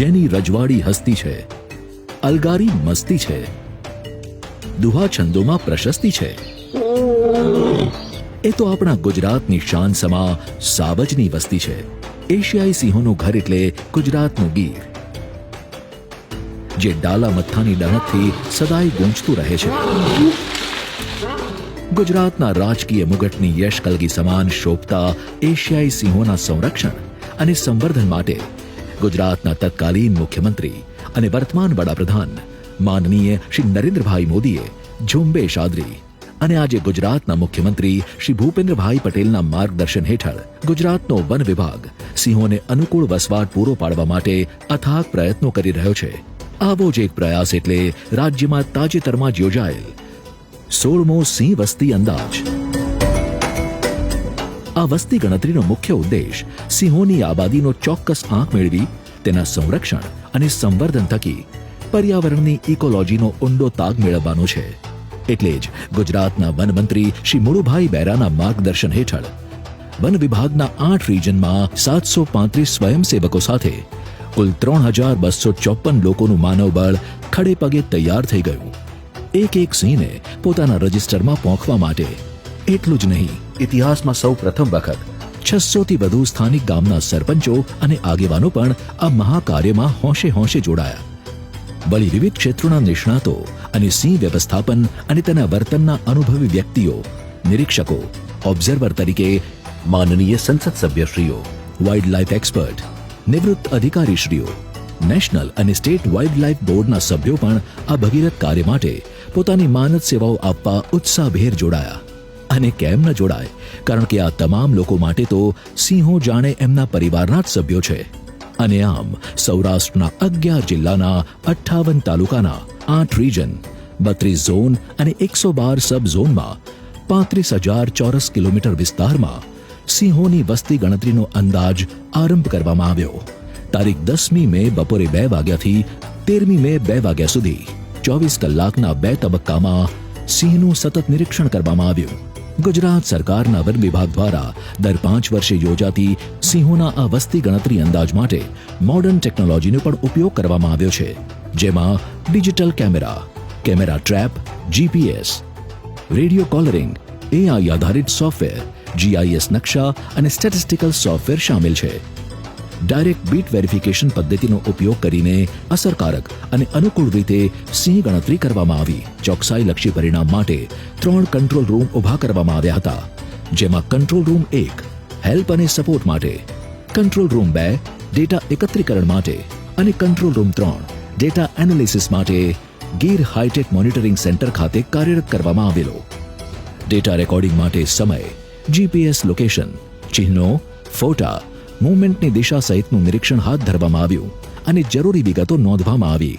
જેની રજવાડી હસ્તી છે, અલગારી મસ્તી છે, દુહા છંદોમાં પ્રશસ્તિ છે, એ તો આપણા ગુજરાતની શાન સમા સાવજની વસ્તી છે. એશિયાઈ સિંહોનું ઘર એટલે ગુજરાતનું ગીર, જે ડાલા મથ્થાની ડણકથી સદાય ગૂંજતું રહે છે. ગુજરાતના રાજકીય મુગટની યશકલગી સમાન શોભતા એશિયાઈ સિંહોના સંરક્ષણ અને સંવર્ધન માટે ગુજરાતના તત્કાલીન મુખ્યમંત્રી અને વર્તમાન વડાપ્રધાન માનનીય શ્રી નરેન્દ્રભાઈ મોદીએ ઝુંબેશ આદરી અને આજે ગુજરાતના મુખ્યમંત્રી શ્રી ભૂપેન્દ્રભાઈ પટેલના માર્ગદર્શન હેઠળ ગુજરાતનો વન વિભાગ સિંહોને અનુકૂળ વસવાટ પૂરો પાડવા માટે અથાગ પ્રયત્નો કરી રહ્યો છે. આવો જ એક પ્રયાસ એટલે રાજ્યમાં તાજેતરમાં જ યોજાયેલ 16મો સિંહ વસ્તી અંદાજ. આ વસ્તી ગણતરીનો મુખ્ય ઉદ્દેશ સિંહોની આબાદીનો ચોક્કસ આંક મેળવી તેના સંરક્ષણ અને સંવર્ધન થકી પર્યાવરણની ઇકોલોજીનો ઊંડો તાગ મેળવવાનો છે. એટલે જ ગુજરાતના વનમંત્રી શ્રી મુળુભાઈ બેરાના માર્ગદર્શન હેઠળ વન વિભાગના 8 રિજનમાં 735 સ્વયંસેવકો સાથે કુલ 3254 લોકોનું માનવબળ ખડે પગે તૈયાર થઈ ગયું. એક એક સિંહને પોતાના રજિસ્ટરમાં પોંખવા માટે. એટલું જ નહીં, ઇતિહાસમાં સૌ પ્રથમ વખત 600થી વધુ સ્થાનિક ગામના સરપંચો અને આગેવાનો પણ આ મહાકાર્યમાં હોંશે હોંશે જોડાયા. વળી વિવિધ ક્ષેત્રોના નિષ્ણાતો અને સિંહ વ્યવસ્થાપન અને તેના વર્તનના અનુભવી વ્યક્તિઓ, નિરીક્ષકો, ઓબ્ઝર્વર તરીકે માનનીય સંસદ સભ્યશ્રીઓ, વાઇલ્ડ લાઇફ એક્સપર્ટ, નિવૃત્ત અધિકારીશ્રીઓ, નેશનલ અને સ્ટેટ વાઇલ્ડ લાઇફ બોર્ડના સભ્યો પણ આ ભગીરથ કાર્ય માટે પોતાની માનદ સેવાઓ આપવા ઉત્સાહભેર જોડાયા. અને કેમ ન જોડાય, કારણ કે આ તમામ લોકો માટે તો સિંહો જાણે એમના પરિવારના જ સભ્યો છે. અને આમ સૌરાષ્ટ્રના 11 જિલ્લાના 58 તાલુકાના 8 રિજન, 32 ઝોન અને 112 સબ ઝોનમાં 35,000 ચોરસ કિલોમીટર વિસ્તારમાં સિંહોની વસ્તી ગણતરીનો અંદાજ આરંભ કરવામાં આવ્યો. તારીખ 10મી મે બપોરે 2 વાગ્યાથી 13મી મે 2 વાગ્યા સુધી 24 કલાકના 2 તબક્કામાં સિંહનું સતત નિરીક્ષણ કરવામાં આવ્યું. ગુજરાત સરકારના વન વિભાગ દ્વારા દર 5 વર્ષે યોજાતી સિંહોના આ વસ્તી ગણતરી અંદાજ માટે મોડર્ન ટેકનોલોજીનો પણ ઉપયોગ કરવામાં આવ્યો છે, જેમાં digital camera, camera trap, GPS, radio collaring, AI આધારિત સોફ્ટવેર, જીઆઈએસ નકશા અને સ્ટેટિસ્ટિકલ સોફ્ટવેર શામેલ છે. ડાયરેક્ટ બીટ વેરિફિકેશન પદ્ધતિનો ઉપયોગ કરીને અસરકારક અને અનુકૂળ રીતે સિંહ ગણતરી કરવામાં આવી. ચોકસાઈલક્ષી પરિણામ માટે 3 કંટ્રોલ રૂમ ઊભા કરવામાં આવ્યા હતા, જેમાં કંટ્રોલ રૂમ 1 હેલ્પ અને સપોર્ટ માટે, કંટ્રોલ રૂમ 2 ડેટા એકત્રીકરણ માટે અને કંટ્રોલ રૂમ 3 ડેટા એનાલિસિસ માટે ગીર હાઈટેક મોનિટરિંગ સેન્ટર ખાતે કાર્યરત કરવામાં આવેલો. ડેટા રેકોર્ડિંગ માટે સમય, જીપીએસ લોકેશન, ચિહ્નો, ફોટા, મૂવમેન્ટની દિશા સહિતનું નિરીક્ષણ હાથ ધરવામાં આવ્યું અને જરૂરી વિગતો નોંધવામાં આવી.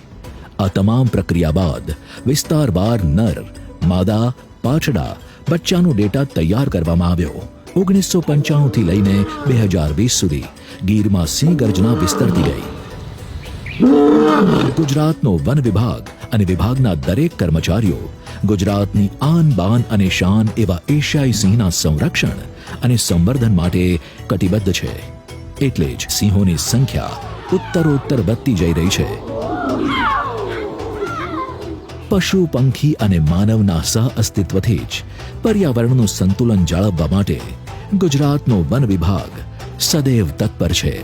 આ તમામ પ્રક્રિયા બાદ વિસ્તારવાર નર, માદા, પાછડા, બચ્ચાનો ડેટા તૈયાર કરવામાં આવ્યો. 1995 થી લઈને 2020 સુધી ગીરમાં સિંહ ગર્જના વિસ્તરતી ગઈ. ગુજરાતનો વન વિભાગ અને વિભાગના દરેક કર્મચારીઓ ગુજરાતની આન બાન અને શાન એવા એશિયાઈ સિંહના સંરક્ષણ અને સંવર્ધન માટે કટિબદ્ધ છે. એટલે જ સિંહોની સંખ્યા ઉત્તરોત્તર વધતી જઈ રહી છે. પશુ, પંખી અને માનવના સહઅસ્તિત્વથી જ પર્યાવરણનું સંતુલન જાળવવા માટે ગુજરાતનો વન વિભાગ સદૈવ તત્પર છે.